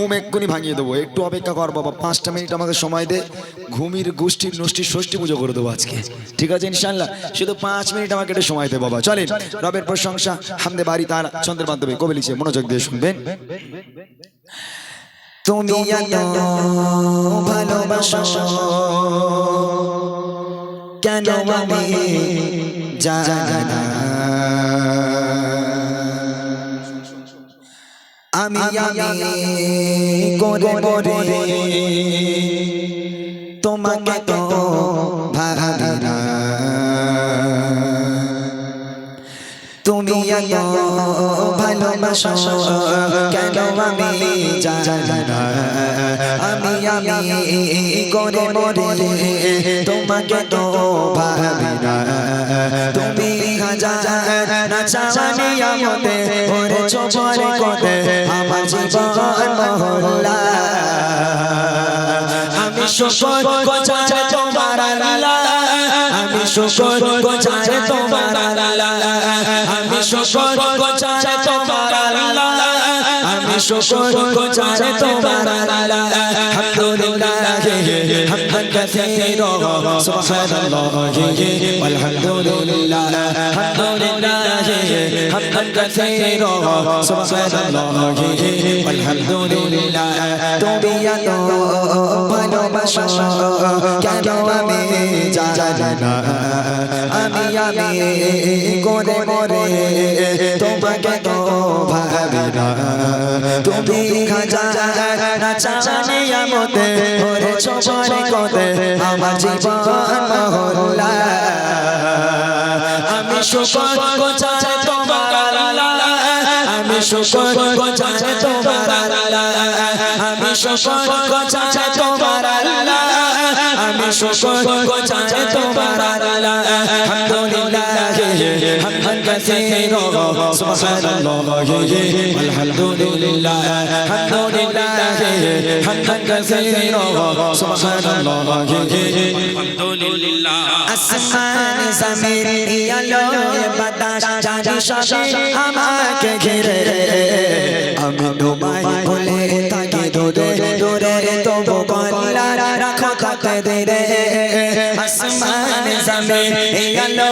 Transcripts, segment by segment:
ঘুম এক্ষুনি ভাঙিয়ে দেবো, একটু অপেক্ষা কর বাবা, 5টা মিনিট আমাকে সময় দে, ঘুমির গোষ্ঠীর নষ্টির ষষ্ঠী পুজো করে দেবো আজকে, ঠিক আছে ইনশাল্লাহ, শুধু 5 মিনিট আমাকে একটু সময় দে বাবা। চলেন রবের প্রশংসা হামদে বাড়ি তার ছন্দের মাধ্যমে কবি লিখছে, মনোযোগ দিয়ে শুনবেন। তুমি এত ভালোবাসো কেন আমি জানি না, আমি করে করে তোমাকে তো ভাবি না, তুমি এত ভালোবাসো কেন আমি জানি না, আমি করে করে তোমাকে তো ভাবি না, তুমি হাজার না চাওয়ানি আমতে ওরে চোপরে কোতে আমার জীবন মহল্লা, আমি শুকর গোছায় তোমার আল্লাহ, আমি শুকর গোছায় তোমার আল্লাহ, আমি শুকর গোছায় তোমার আল্লাহ, আমি শুকর গোছায় তোমার আল্লাহ, আলহামদুলিল্লাহ হামদান কাসীরা সুবহানাল্লাহি ওয়ালহামদুলিল্লাহ, আলহামদুলিল্লাহ হামদান কাসীরা সুবহানাল্লাহি ওয়ালহামদুলিল্লাহ, তুমি এত ভালোবাসো কেন আমি জানি না, আমি করে করে তোমাকে তো ভাবি না, তুমি হাজার না চাওয়ানি আমতে ওরে চোপরে কোতে আমার জীবন মহল্লা, আমি শুকর গোছায় তোমার আল্লাহ, আমি শুকর গোছায় তোমার আল্লাহ, আমি শুকর গোছায় তোমার আল্লাহ, আমি শুকর গোছায় তোমার আল্লাহ, আলহামদুলিল্লাহ হামদান কাসীরা সুবহানাল্লাহি আলহামদুলিল্লাহ, আলহামদুলিল্লাহ হামদান কাসীরা সুবহানাল্লাহি আলহামদুলিল্লাহ, আসমান জমিন আলো বাতাস জানি সবই আমাকে ঘিরে, আমি তোমায় ভুলে থাকি দূরে দূরে তবু গলা রাখো থাকতে দে, আসমান জমিন আলো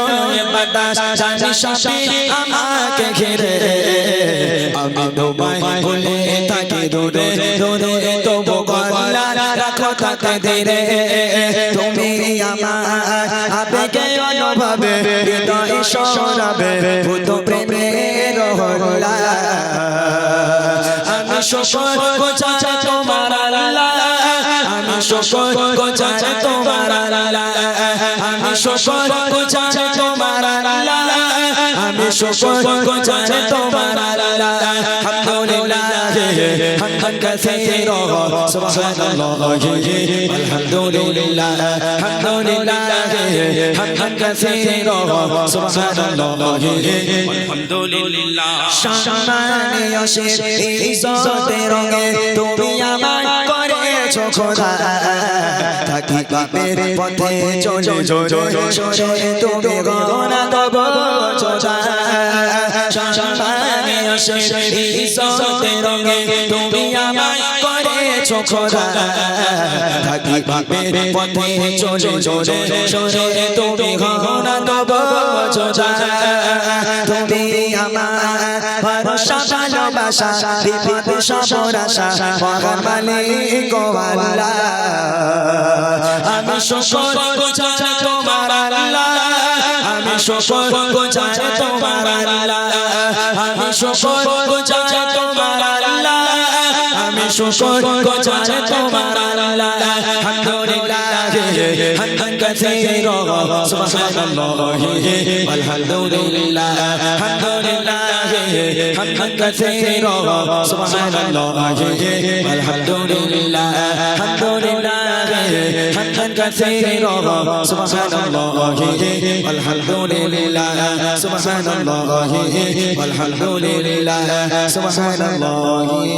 বাতাস জানি সবই আমাকে ঘিরে, আমি তোমায় ভুলে থাকি দূরে দূরে তবু গলা রাখো থাকতে দে, তুমি আমার আবেগে অনুভবে হৃদয় সরাবে ভূত প্রেমের হল্লা, আমি শুকর গোছায় তোমার আল্লাহ, আমি শুকর গোছায় তোমার আল্লাহ, আমি শুকর গোছায় তোমার আল্লাহ, আমি শুকর গোছায় তোমার আল্লাহ, আলহামদুলিল্লাহ হামদান কাসীরা সুবহানাল্লাহি আলহামদুলিল্লাহ, আলহামদুলিল্লাহ হামদান কাসীরা সুবহানাল্লাহি আলহামদুলিল্লাহ, সম্মানে অশেষ ইজ্জতে রঙে তুমি আমায় করেছো খোদা, থাকি পাপের পথে চলে জোরে সরে তুমি গনা দেব চোদা, সম্মানে অশেষ ইজ্জতে রঙে তুমি আমায় করেছো খোদা, থাকি পাপের পথে চলে জোরে সরে তুমি গনা দেব চোদা, তুমি আমার ভরসা ভালোবাসা বিপদ সব আশা মহান মালিক আল্লাহ, আমি শুকর গোছায় তোমার আল্লাহ, আমি শুকর গোছায় তোমার আল্লাহ, আমি শুকর গোছায় তোমার আল্লাহ, আমি শুকর গোছায় তোমার আল্লাহ, আলহামদুলিল্লাহ হামদান কাসীরা সুবহানাল্লাহি আলহামদুলিল্লাহ, আলহামদুলিল্লাহ হামদান কাসীরা সুবহানাল্লাহি আলহামদুলিল্লাহ, আলহামদুলিল্লাহ হামদান কাসীরা সুবহানাল্লাহি আলহামদুলিল্লাহ, সুবহানাল্লাহি আলহামদুলিল্লাহ, সুবহানাল্লাহি